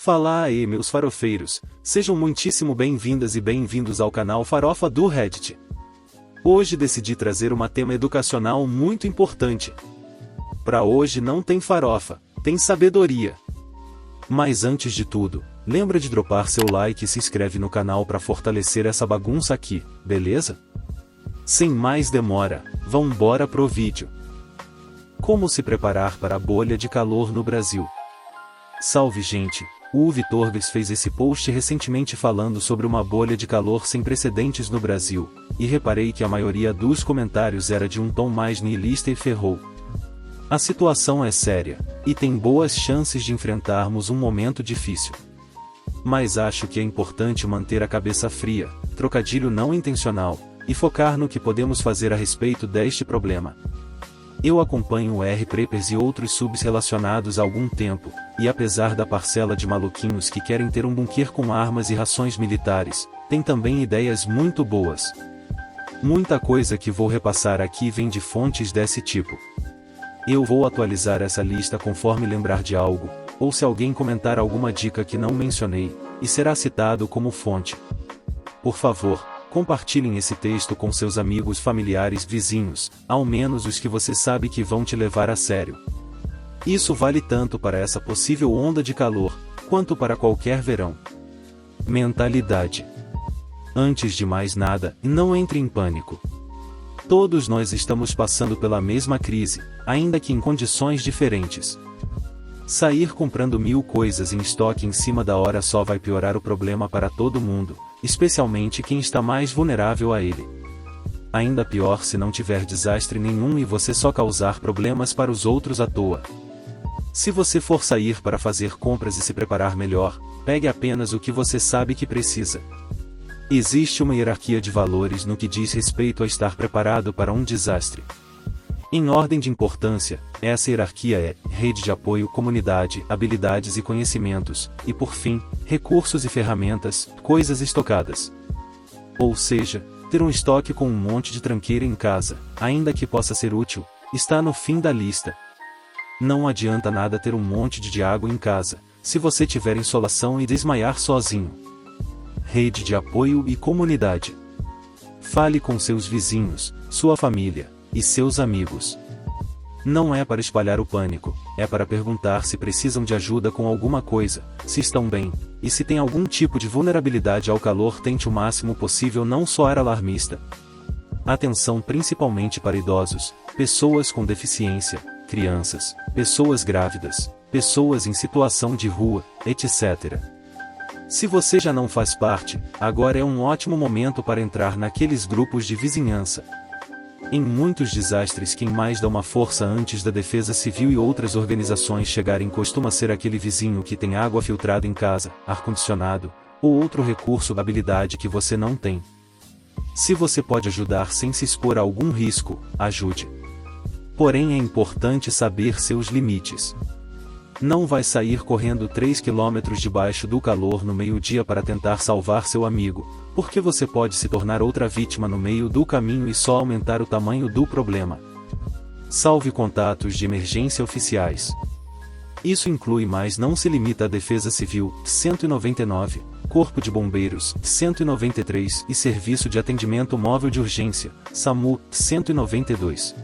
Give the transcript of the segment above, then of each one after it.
Fala aí, meus farofeiros, sejam muitíssimo bem-vindas e bem-vindos ao canal Farofa do Reddit. Hoje decidi trazer um tema educacional muito importante. Para hoje não tem farofa, tem sabedoria. Mas antes de tudo, lembra de dropar seu like e se inscreve no canal para fortalecer essa bagunça aqui, beleza? Sem mais demora, vambora pro vídeo. Como se preparar para a bolha de calor no Brasil? Salve gente, o Vitorves fez esse post recentemente falando sobre uma bolha de calor sem precedentes no Brasil, e reparei que a maioria dos comentários era de um tom mais niilista e ferrou. A situação é séria, e tem boas chances de enfrentarmos um momento difícil. Mas acho que é importante manter a cabeça fria, trocadilho não intencional, e focar no que podemos fazer a respeito deste problema. Eu acompanho o R-Preppers e outros subs relacionados há algum tempo, e apesar da parcela de maluquinhos que querem ter um bunker com armas e rações militares, tem também ideias muito boas. Muita coisa que vou repassar aqui vem de fontes desse tipo. Eu vou atualizar essa lista conforme lembrar de algo, ou se alguém comentar alguma dica que não mencionei, e será citado como fonte. Por favor, compartilhem esse texto com seus amigos, familiares, vizinhos, ao menos os que você sabe que vão te levar a sério. Isso vale tanto para essa possível onda de calor, quanto para qualquer verão. Mentalidade. Antes de mais nada, não entre em pânico. Todos nós estamos passando pela mesma crise, ainda que em condições diferentes. Sair comprando 1000 coisas em estoque em cima da hora só vai piorar o problema para todo mundo, especialmente quem está mais vulnerável a ele. Ainda pior se não tiver desastre nenhum e você só causar problemas para os outros à toa. Se você for sair para fazer compras e se preparar melhor, pegue apenas o que você sabe que precisa. Existe uma hierarquia de valores no que diz respeito a estar preparado para um desastre. Em ordem de importância, essa hierarquia é rede de apoio, comunidade, habilidades e conhecimentos, e por fim, recursos e ferramentas, coisas estocadas. Ou seja, ter um estoque com um monte de tranqueira em casa, ainda que possa ser útil, está no fim da lista. Não adianta nada ter um monte de água em casa, se você tiver insolação e desmaiar sozinho. Rede de apoio e comunidade. Fale com seus vizinhos, sua família e seus amigos. Não é para espalhar o pânico, é para perguntar se precisam de ajuda com alguma coisa, se estão bem, e se tem algum tipo de vulnerabilidade ao calor. Tente o máximo possível não soar alarmista. Atenção principalmente para idosos, pessoas com deficiência, crianças, pessoas grávidas, pessoas em situação de rua, etc. Se você já não faz parte, agora é um ótimo momento para entrar naqueles grupos de vizinhança. Em muitos desastres, quem mais dá uma força antes da Defesa Civil e outras organizações chegarem costuma ser aquele vizinho que tem água filtrada em casa, ar-condicionado, ou outro recurso, habilidade que você não tem. Se você pode ajudar sem se expor a algum risco, ajude. Porém é importante saber seus limites. Não vai sair correndo 3 km debaixo do calor no meio-dia para tentar salvar seu amigo, porque você pode se tornar outra vítima no meio do caminho e só aumentar o tamanho do problema. Salve contatos de emergência oficiais. Isso inclui, mas não se limita à Defesa Civil, 199, Corpo de Bombeiros, 193 e Serviço de Atendimento Móvel de Urgência, SAMU, 192.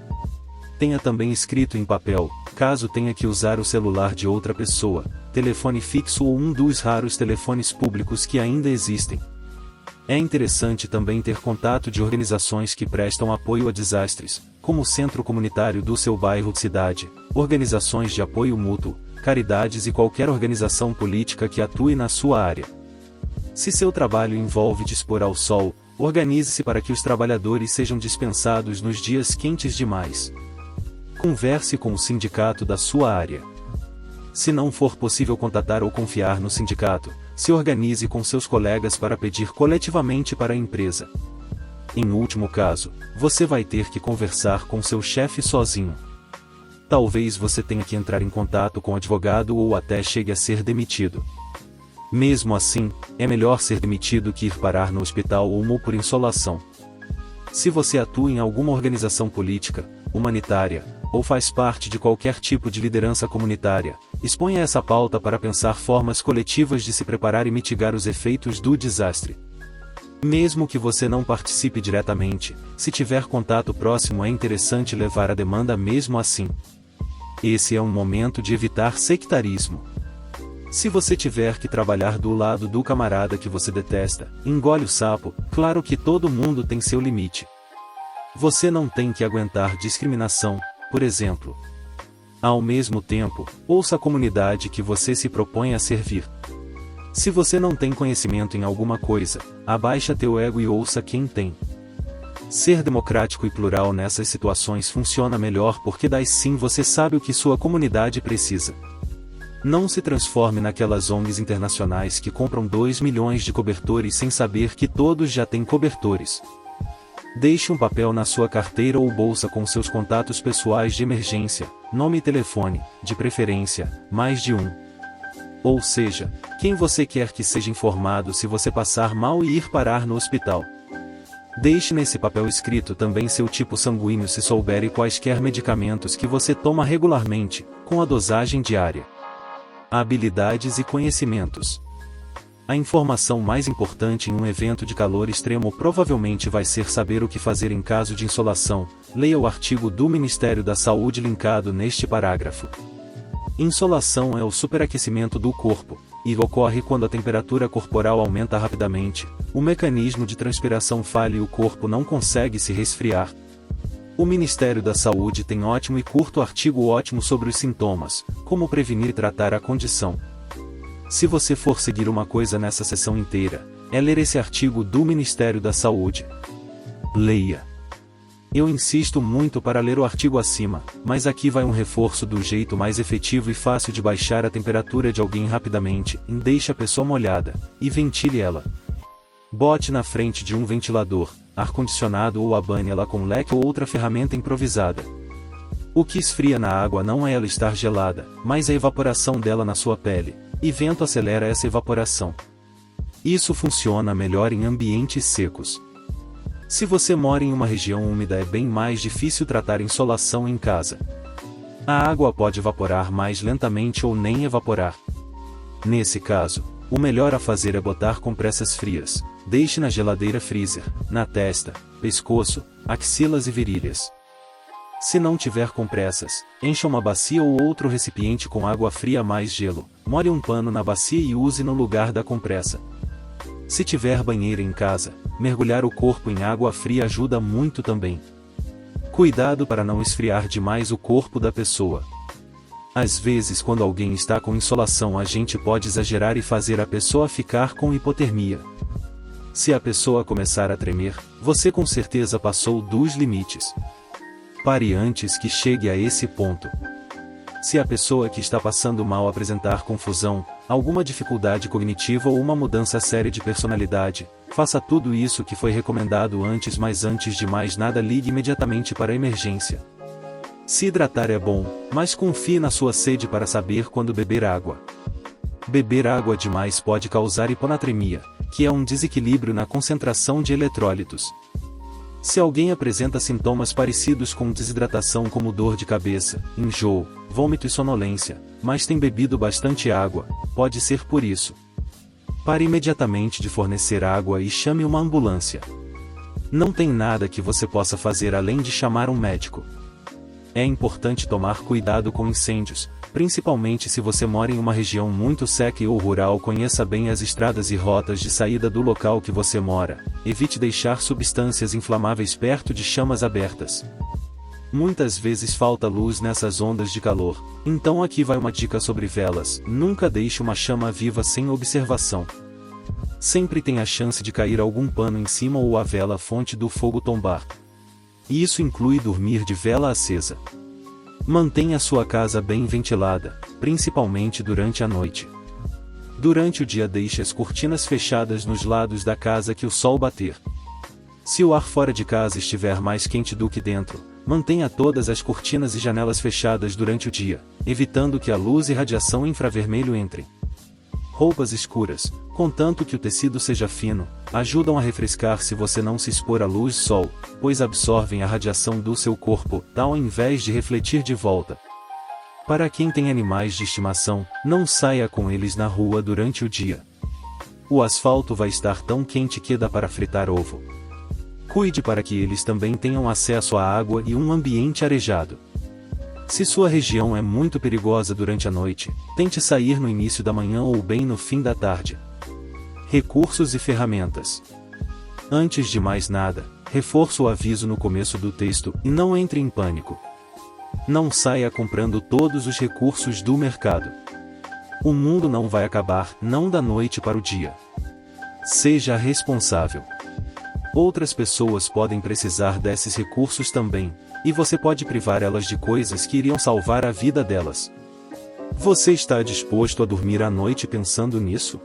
Tenha também escrito em papel, caso tenha que usar o celular de outra pessoa, telefone fixo ou um dos raros telefones públicos que ainda existem. É interessante também ter contato de organizações que prestam apoio a desastres, como o Centro Comunitário do seu bairro, cidade, organizações de apoio mútuo, caridades e qualquer organização política que atue na sua área. Se seu trabalho envolve dispor ao sol, organize-se para que os trabalhadores sejam dispensados nos dias quentes demais. Converse com o sindicato da sua área. Se não for possível contatar ou confiar no sindicato, se organize com seus colegas para pedir coletivamente para a empresa. Em último caso, você vai ter que conversar com seu chefe sozinho. Talvez você tenha que entrar em contato com um advogado ou até chegue a ser demitido. Mesmo assim, é melhor ser demitido que ir parar no hospital ou por insolação. Se você atua em alguma organização política, humanitária, ou faz parte de qualquer tipo de liderança comunitária, exponha essa pauta para pensar formas coletivas de se preparar e mitigar os efeitos do desastre. Mesmo que você não participe diretamente, se tiver contato próximo é interessante levar a demanda mesmo assim. Esse é um momento de evitar sectarismo. Se você tiver que trabalhar do lado do camarada que você detesta, engole o sapo, claro que todo mundo tem seu limite. Você não tem que aguentar discriminação, por exemplo. Ao mesmo tempo, ouça a comunidade que você se propõe a servir. Se você não tem conhecimento em alguma coisa, abaixa teu ego e ouça quem tem. Ser democrático e plural nessas situações funciona melhor porque daí sim você sabe o que sua comunidade precisa. Não se transforme naquelas ONGs internacionais que compram 2 milhões de cobertores sem saber que todos já têm cobertores. Deixe um papel na sua carteira ou bolsa com seus contatos pessoais de emergência, nome e telefone, de preferência, mais de um. Ou seja, quem você quer que seja informado se você passar mal e ir parar no hospital. Deixe nesse papel escrito também seu tipo sanguíneo se souber e quaisquer medicamentos que você toma regularmente, com a dosagem diária. Habilidades e conhecimentos. A informação mais importante em um evento de calor extremo provavelmente vai ser saber o que fazer em caso de insolação. Leia o artigo do Ministério da Saúde linkado neste parágrafo. Insolação é o superaquecimento do corpo, e ocorre quando a temperatura corporal aumenta rapidamente, o mecanismo de transpiração falha e o corpo não consegue se resfriar. O Ministério da Saúde tem ótimo e curto artigo ótimo sobre os sintomas, como prevenir e tratar a condição. Se você for seguir uma coisa nessa sessão inteira, é ler esse artigo do Ministério da Saúde. Leia. Eu insisto muito para ler o artigo acima, mas aqui vai um reforço do jeito mais efetivo e fácil de baixar a temperatura de alguém rapidamente, deixe a pessoa molhada, e ventile ela. Bote na frente de um ventilador, ar-condicionado ou abane ela com leque ou outra ferramenta improvisada. O que esfria na água não é ela estar gelada, mas a evaporação dela na sua pele, e vento acelera essa evaporação. Isso funciona melhor em ambientes secos. Se você mora em uma região úmida é bem mais difícil tratar insolação em casa. A água pode evaporar mais lentamente ou nem evaporar. Nesse caso, o melhor a fazer é botar compressas frias, deixe na geladeira freezer, na testa, pescoço, axilas e virilhas. Se não tiver compressas, encha uma bacia ou outro recipiente com água fria mais gelo, molhe um pano na bacia e use no lugar da compressa. Se tiver banheira em casa, mergulhar o corpo em água fria ajuda muito também. Cuidado para não esfriar demais o corpo da pessoa. Às vezes quando alguém está com insolação a gente pode exagerar e fazer a pessoa ficar com hipotermia. Se a pessoa começar a tremer, você com certeza passou dos limites. Pare antes que chegue a esse ponto. Se a pessoa que está passando mal apresentar confusão, alguma dificuldade cognitiva ou uma mudança séria de personalidade, faça tudo isso que foi recomendado antes, mas antes de mais nada ligue imediatamente para a emergência. Se hidratar é bom, mas confie na sua sede para saber quando beber água. Beber água demais pode causar hiponatremia, que é um desequilíbrio na concentração de eletrólitos. Se alguém apresenta sintomas parecidos com desidratação como dor de cabeça, enjoo, vômito e sonolência, mas tem bebido bastante água, pode ser por isso. Pare imediatamente de fornecer água e chame uma ambulância. Não tem nada que você possa fazer além de chamar um médico. É importante tomar cuidado com incêndios, principalmente se você mora em uma região muito seca ou rural. Conheça bem as estradas e rotas de saída do local que você mora. Evite deixar substâncias inflamáveis perto de chamas abertas. Muitas vezes falta luz nessas ondas de calor, então aqui vai uma dica sobre velas: nunca deixe uma chama viva sem observação. Sempre tem a chance de cair algum pano em cima ou a vela fonte do fogo tombar. E isso inclui dormir de vela acesa. Mantenha sua casa bem ventilada, principalmente durante a noite. Durante o dia deixe as cortinas fechadas nos lados da casa que o sol bater. Se o ar fora de casa estiver mais quente do que dentro, mantenha todas as cortinas e janelas fechadas durante o dia, evitando que a luz e radiação infravermelho entrem. roupas escuras, contanto que o tecido seja fino, ajudam a refrescar se você não se expor à luz sol, pois absorvem a radiação do seu corpo, ao invés de refletir de volta. Para quem tem animais de estimação, não saia com eles na rua durante o dia. O asfalto vai estar tão quente que dá para fritar ovo. Cuide para que eles também tenham acesso à água e um ambiente arejado. Se sua região é muito perigosa durante a noite, tente sair no início da manhã ou bem no fim da tarde. Recursos e ferramentas. Antes de mais nada, reforço o aviso no começo do texto e não entre em pânico. Não saia comprando todos os recursos do mercado. O mundo não vai acabar, não da noite para o dia. Seja responsável. Outras pessoas podem precisar desses recursos também, e você pode privar elas de coisas que iriam salvar a vida delas. Você está disposto a dormir à noite pensando nisso?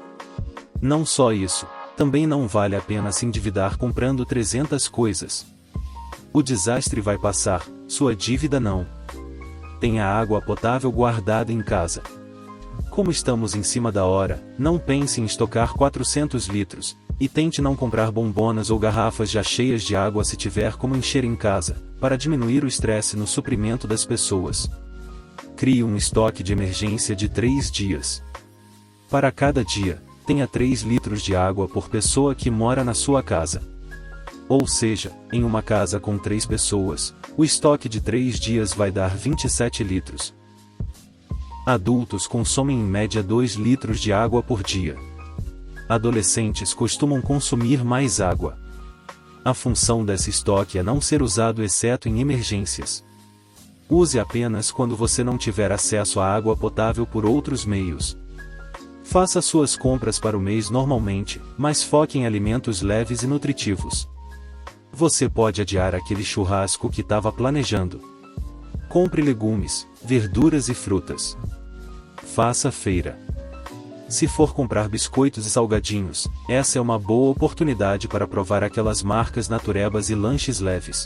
Não só isso, também não vale a pena se endividar comprando 300 coisas. O desastre vai passar, sua dívida não. Tenha água potável guardada em casa. Como estamos em cima da hora, não pense em estocar 400 litros, e tente não comprar bombonas ou garrafas já cheias de água se tiver como encher em casa, para diminuir o estresse no suprimento das pessoas. Crie um estoque de emergência de 3 dias. Para cada dia, tenha 3 litros de água por pessoa que mora na sua casa. Ou seja, em uma casa com 3 pessoas, o estoque de 3 dias vai dar 27 litros. Adultos consomem em média 2 litros de água por dia. Adolescentes costumam consumir mais água. A função desse estoque é não ser usado exceto em emergências. Use apenas quando você não tiver acesso à água potável por outros meios. Faça suas compras para o mês normalmente, mas foque em alimentos leves e nutritivos. Você pode adiar aquele churrasco que estava planejando. Compre legumes, verduras e frutas. Faça feira. Se for comprar biscoitos e salgadinhos, essa é uma boa oportunidade para provar aquelas marcas naturebas e lanches leves.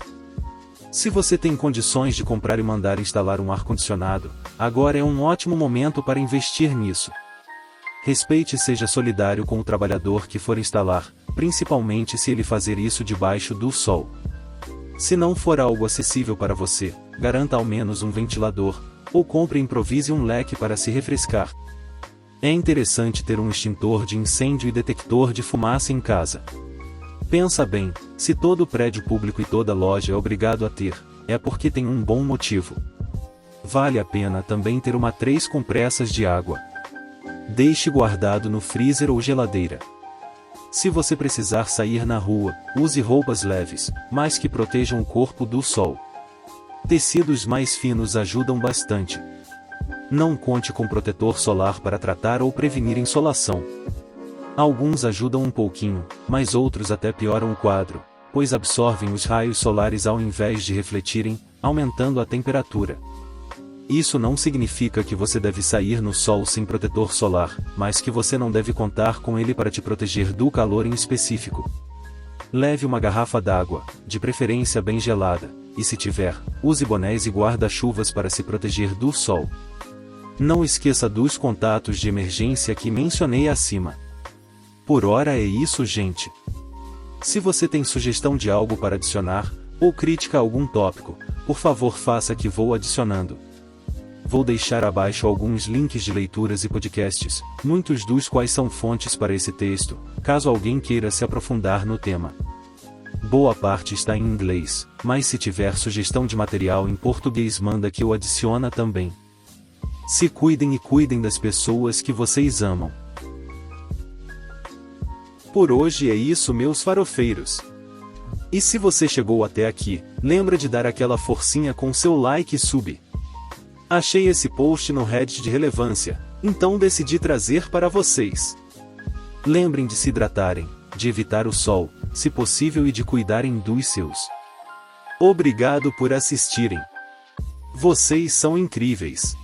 Se você tem condições de comprar e mandar instalar um ar-condicionado, agora é um ótimo momento para investir nisso. Respeite e seja solidário com o trabalhador que for instalar, principalmente se ele fazer isso debaixo do sol. Se não for algo acessível para você, garanta ao menos um ventilador, ou compre e improvise um leque para se refrescar. É interessante ter um extintor de incêndio e detector de fumaça em casa. Pensa bem, se todo prédio público e toda loja é obrigado a ter, é porque tem um bom motivo. Vale a pena também ter uma 3 compressas de água. Deixe guardado no freezer ou geladeira. Se você precisar sair na rua, use roupas leves, mas que protejam o corpo do sol. Tecidos mais finos ajudam bastante. Não conte com protetor solar para tratar ou prevenir insolação. Alguns ajudam um pouquinho, mas outros até pioram o quadro, pois absorvem os raios solares ao invés de refletirem, aumentando a temperatura. Isso não significa que você deve sair no sol sem protetor solar, mas que você não deve contar com ele para te proteger do calor em específico. Leve uma garrafa d'água, de preferência bem gelada, e se tiver, use bonés e guarda-chuvas para se proteger do sol. Não esqueça dos contatos de emergência que mencionei acima. Por hora é isso, gente. Se você tem sugestão de algo para adicionar, ou crítica a algum tópico, por favor faça que vou adicionando. Vou deixar abaixo alguns links de leituras e podcasts, muitos dos quais são fontes para esse texto, caso alguém queira se aprofundar no tema. Boa parte está em inglês, mas se tiver sugestão de material em português manda que eu adiciona também. Se cuidem e cuidem das pessoas que vocês amam. Por hoje é isso, meus farofeiros. E se você chegou até aqui, lembra de dar aquela forcinha com seu like e sub. Achei esse post no Reddit de relevância, então decidi trazer para vocês. Lembrem de se hidratarem, de evitar o sol, se possível, e de cuidarem dos seus. Obrigado por assistirem. Vocês são incríveis.